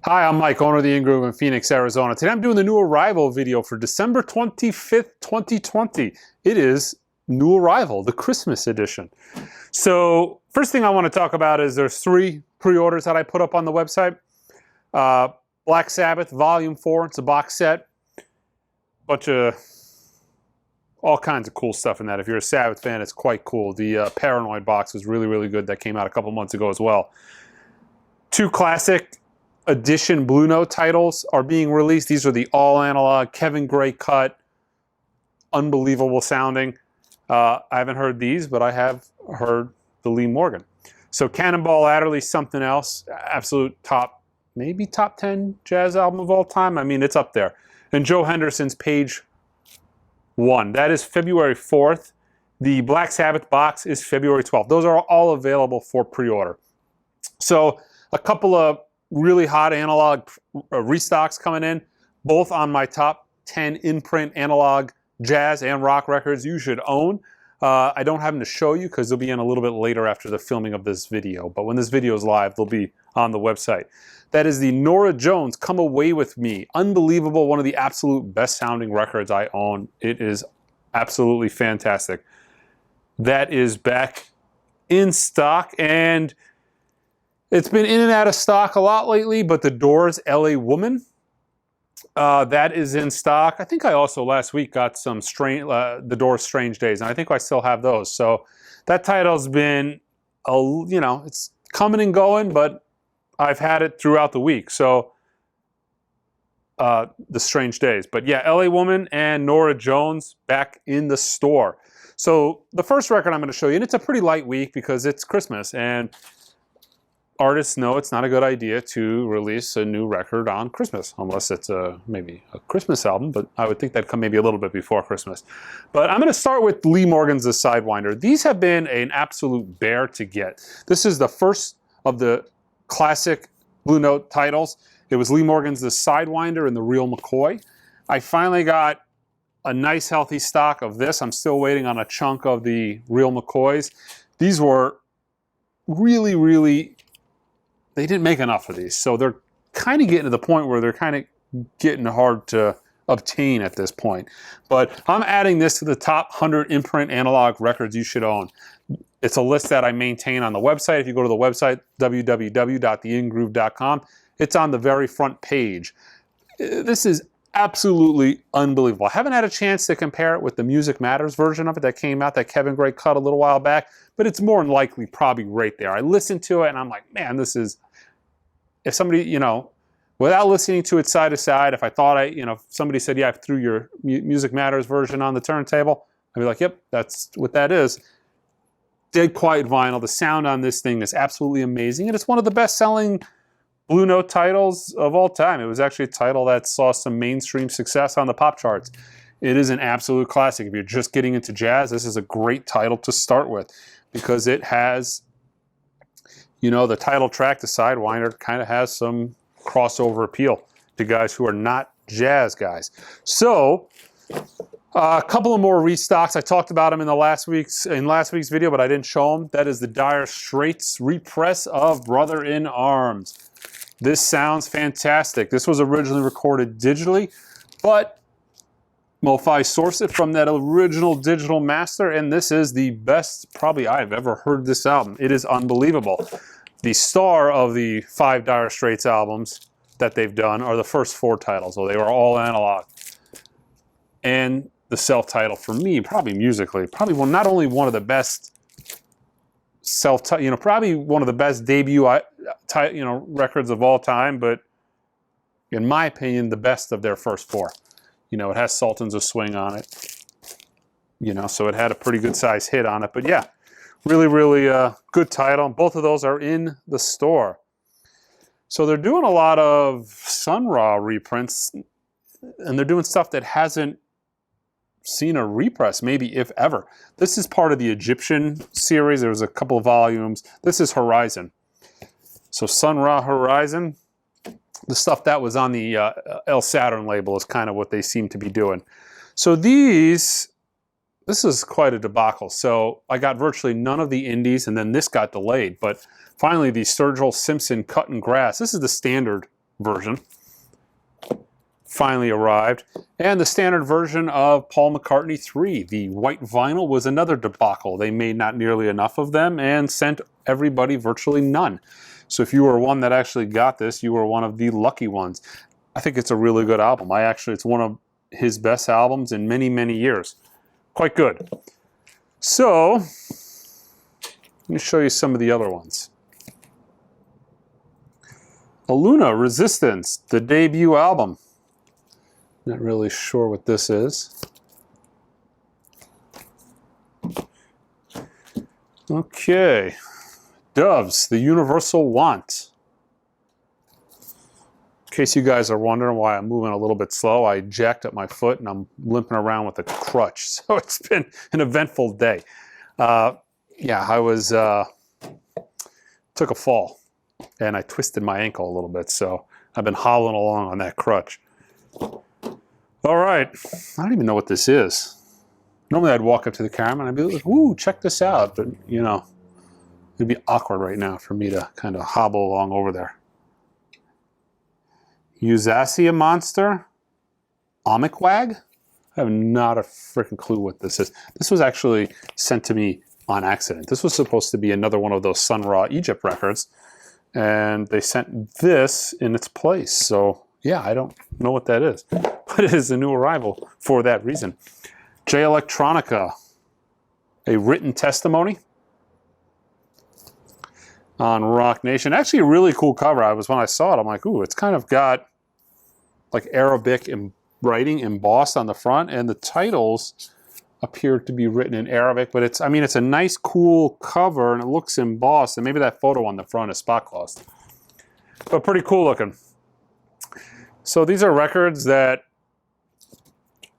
Hi, I'm Mike, owner of the In-Groove in Phoenix, Arizona. Today I'm doing the new arrival video for December 25th, 2020. It is New Arrival, the Christmas edition. So first thing I want to talk about is there's 3 pre-orders that I put up on the website. Black Sabbath Volume 4, it's a box set. Bunch of all kinds of cool stuff in that. If you're a Sabbath fan, it's quite cool. The Paranoid box was really, really good. That came out a couple months ago as well. 2 classic edition Blue Note titles are being released. These are the all analog Kevin Gray cut, unbelievable sounding. I haven't heard these, but I have heard the Lee Morgan. So Cannonball Adderley, Something Else, absolute top, maybe top 10 jazz album of all time. I mean, it's up there. And Joe Henderson's Page 1. That is February 4th. The Black Sabbath box is February 12th. Those are all available for pre-order. So a couple of really hot analog restocks coming in, both on my top 10 in-print analog jazz and rock records you should own. I don't have them to show you because they'll be in a little bit later after the filming of this video, but when this video is live, they'll be on the website. That is the Norah Jones, Come Away With Me. Unbelievable, one of the absolute best sounding records I own. It is absolutely fantastic. That is back in stock, and it's been in and out of stock a lot lately, but the Doors, LA Woman, that is in stock. I think I also last week got some the Doors Strange Days, and I think I still have those. So that title's been, it's coming and going, but I've had it throughout the week. So the Strange Days. But yeah, LA Woman and Norah Jones back in the store. So the first record I'm going to show you, and it's a pretty light week because it's Christmas, and artists know it's not a good idea to release a new record on Christmas, unless it's maybe a Christmas album, but I would think that'd come maybe a little bit before Christmas. But I'm going to start with Lee Morgan's The Sidewinder. These have been an absolute bear to get. This is the first of the classic Blue Note titles. It was Lee Morgan's The Sidewinder and The Real McCoy. I finally got a nice healthy stock of this. I'm still waiting on a chunk of the Real McCoys. These were really, really, they didn't make enough of these. So they're kind of getting to the point where they're kind of getting hard to obtain at this point. But I'm adding this to the top 100 imprint analog records you should own. It's a list that I maintain on the website. If you go to the website, www.theingroove.com, it's on the very front page. This is absolutely unbelievable. I haven't had a chance to compare it with the Music Matters version of it that came out, that Kevin Gray cut a little while back, but it's more than likely probably right there. I listened to it and I'm like, man, this is, if somebody, without listening to it side to side, if I thought if somebody said, yeah, I threw your Music Matters version on the turntable, I'd be like, yep, that's what that is. Dead quiet vinyl. The sound on this thing is absolutely amazing, and it's one of the best-selling Blue Note titles of all time. It was actually a title that saw some mainstream success on the pop charts. It is an absolute classic. If you're just getting into jazz, this is a great title to start with because it has, the title track, The Sidewinder, kind of has some crossover appeal to guys who are not jazz guys. So a couple of more restocks. I talked about them in last week's video, but I didn't show them. That is the Dire Straits repress of Brother in Arms. This sounds fantastic. This was originally recorded digitally, but MoFi sourced it from that original digital master, and this is the best probably I've ever heard this album. It is unbelievable. The star of the 5 Dire Straits albums that they've done are the first 4 titles, so they were all analog. And the self-title for me, probably musically, probably not only one of the best probably one of the best debut records of all time, but in my opinion, the best of their first 4. It has Sultans of Swing on it, so it had a pretty good size hit on it. But yeah, really, really good title. Both of those are in the store. So they're doing a lot of Sunrah reprints, and they're doing stuff that hasn't seen a repress, maybe if ever. This is part of the Egyptian series. There was a couple of volumes. This is Horizon. So Sunrah Horizon, the stuff that was on the El Saturn label is kind of what they seem to be doing. So this is quite a debacle. So I got virtually none of the indies, and then this got delayed. But finally, the Sturgill Simpson Cut and Grass. This is the standard version finally arrived. And the standard version of Paul McCartney III, the white vinyl, was another debacle. They made not nearly enough of them and sent everybody virtually none. So if you were one that actually got this, you were one of the lucky ones. I think it's a really good album. It's one of his best albums in many, many years. Quite good. So, let me show you some of the other ones. Aluna Resistance, the debut album. Not really sure what this is. Okay. Doves, the Universal Want. In case you guys are wondering why I'm moving a little bit slow, I jacked up my foot and I'm limping around with a crutch. So it's been an eventful day. Yeah, I was, took a fall and I twisted my ankle a little bit. So I've been hobbling along on that crutch. All right, I don't even know what this is. Normally I'd walk up to the camera and I'd be like, ooh, check this out. But, you know, it'd be awkward right now for me to kind of hobble along over there. Usasia Monster, Omicwag? I have not a freaking clue what this is. This was actually sent to me on accident. This was supposed to be another one of those Sunrah Egypt records, and they sent this in its place. So yeah, I don't know what that is, but it is a new arrival for that reason. J Electronica, a written testimony on Rock Nation. Actually a really cool cover. When I saw it, I'm like, ooh, it's kind of got like Arabic writing embossed on the front, and the titles appear to be written in Arabic, but it's a nice, cool cover, and it looks embossed, and maybe that photo on the front is spot glossed. But pretty cool looking. So these are records that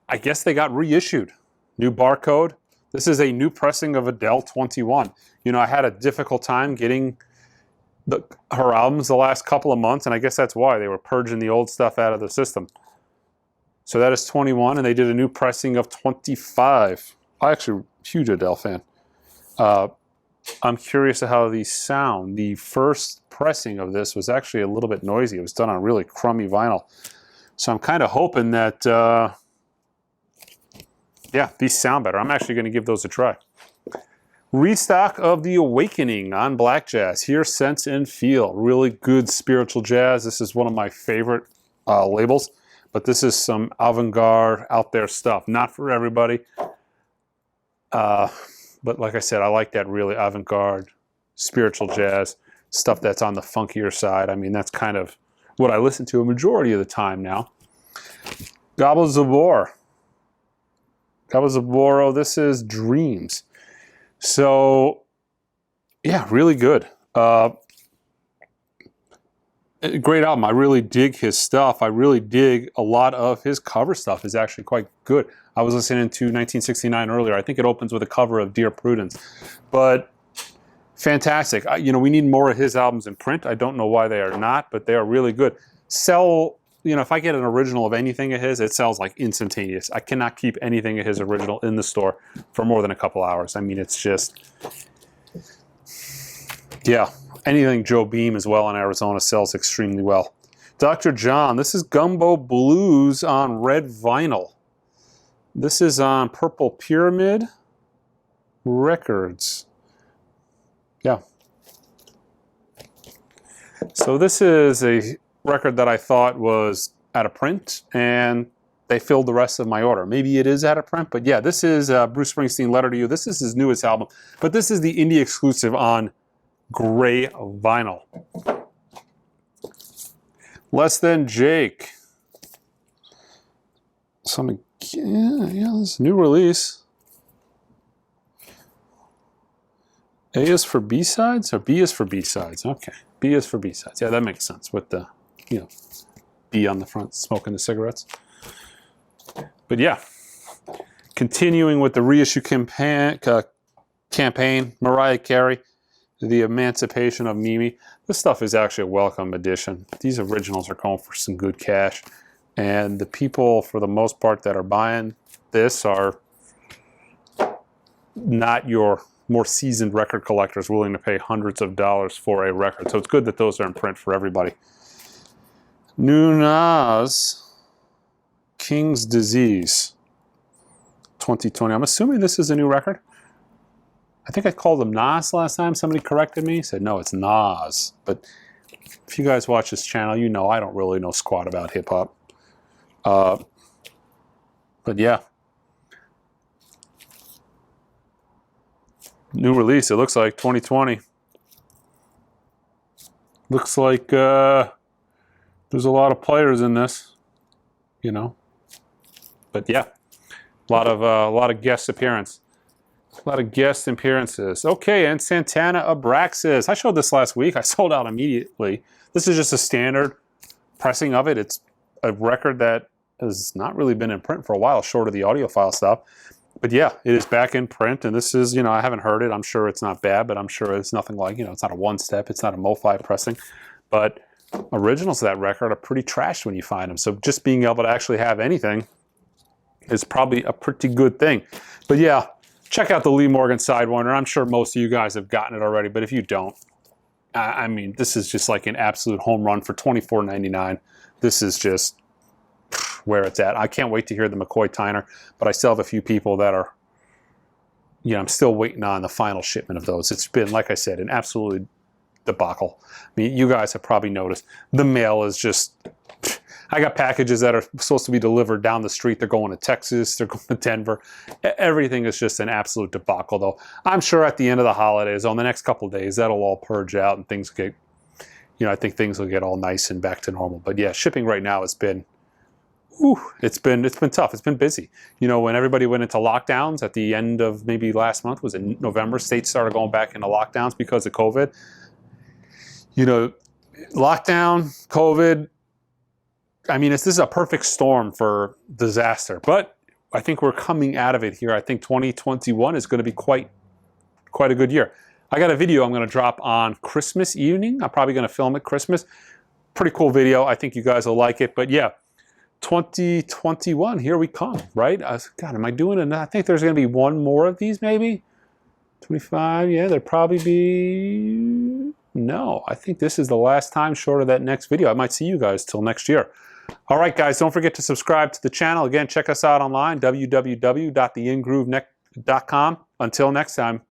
I guess they got reissued. New barcode. This is a new pressing of Adele 21. You know, I had a difficult time getting her albums the last couple of months, and I guess that's why they were purging the old stuff out of the system. So that is 21, and they did a new pressing of 25. I'm actually a huge Adele fan. I'm curious of how these sound. The first pressing of this was actually a little bit noisy. It was done on really crummy vinyl. So I'm kind of hoping that, yeah, these sound better. I'm actually going to give those a try. Restock of The Awakening on Black Jazz. Hear, Sense, and Feel. Really good spiritual jazz. This is one of my favorite labels. But this is some avant-garde, out there stuff. Not for everybody. But like I said, I like that really avant-garde, spiritual jazz. Stuff that's on the funkier side. I mean, that's kind of what I listen to a majority of the time now. Gabel Zabor. Gabel Zaboro, this is Dreams. So, yeah, really good. Great album. I really dig his stuff. I really dig a lot of his cover stuff is actually quite good. I was listening to 1969 earlier. I think it opens with a cover of Dear Prudence. But fantastic. You know, we need more of his albums in print. I don't know why they are not, but they are really good. You know, if I get an original of anything of his, it sells like instantaneous. I cannot keep anything of his original in the store for more than a couple hours. I mean, it's just, yeah. Anything Joe Beam as well in Arizona sells extremely well. Dr. John, this is Gumbo Blues on red vinyl. This is on Purple Pyramid Records. Yeah. So this is a record that I thought was out of print, and they filled the rest of my order. Maybe it is out of print, but yeah, this is Bruce Springsteen, Letter to You. This is his newest album, but this is the indie exclusive on gray vinyl. Less Than Jake. Yeah, this is a new release. A is for B-sides or B is for B-sides? Okay, B is for B-sides. Yeah, that makes sense with the, you know, B on the front, smoking the cigarettes. But yeah, continuing with the reissue campaign, Mariah Carey, The Emancipation of Mimi. This stuff is actually a welcome addition. These originals are going for some good cash. And the people, for the most part, that are buying this are not your more seasoned record collectors willing to pay hundreds of dollars for a record. So it's good that those are in print for everybody. New Nas, King's Disease, 2020. I'm assuming this is a new record. I think I called him Nas last time. Somebody corrected me. Said, no, it's Nas. But if you guys watch this channel, you know I don't really know squat about hip-hop. But yeah. New release, it looks like 2020. Looks like there's a lot of players in this, you know. But yeah, a lot of guest appearances. A lot of guest appearances. Okay, and Santana Abraxas. I showed this last week. I sold out immediately. This is just a standard pressing of it. It's a record that has not really been in print for a while, short of the audiophile stuff. But yeah, it is back in print, and this is, you know, I haven't heard it. I'm sure it's not bad, but I'm sure it's nothing like, you know, it's not a one-step. It's not a MoFi pressing. But originals of that record are pretty trashed when you find them. So just being able to actually have anything is probably a pretty good thing. But yeah, check out the Morgan Sidewinder. I'm sure most of you guys have gotten it already, but if you don't, I mean, this is just like an absolute home run for $24.99. This is just where it's at. I can't wait to hear the McCoy Tyner, but I still have a few people that are, you know, I'm still waiting on the final shipment of those. It's been, like I said, an absolute debacle. I mean, you guys have probably noticed the mail is just, I got packages that are supposed to be delivered down the street. They're going to Texas. They're going to Denver. Everything is just an absolute debacle, though. I'm sure at the end of the holidays, on the next couple of days, that'll all purge out and things get, you know, I think things will get all nice and back to normal. But yeah, shipping right now has been, it's been tough. It's been busy. You know, when everybody went into lockdowns at the end of maybe last month, was it November? States started going back into lockdowns because of COVID. You know, lockdown, COVID. I mean, this is a perfect storm for disaster. But I think we're coming out of it here. I think 2021 is going to be quite a good year. I got a video I'm going to drop on Christmas evening. I'm probably going to film it Christmas. Pretty cool video. I think you guys will like it. But yeah, 2021, here we come, right? God, am I doing it? I think there's going to be one more of these, maybe 25. Yeah, there'd probably be. No, I think this is the last time short of that next video. I might see you guys till next year. All right, guys, don't forget to subscribe to the channel. Again, check us out online, www.theingroove.com. Until next time.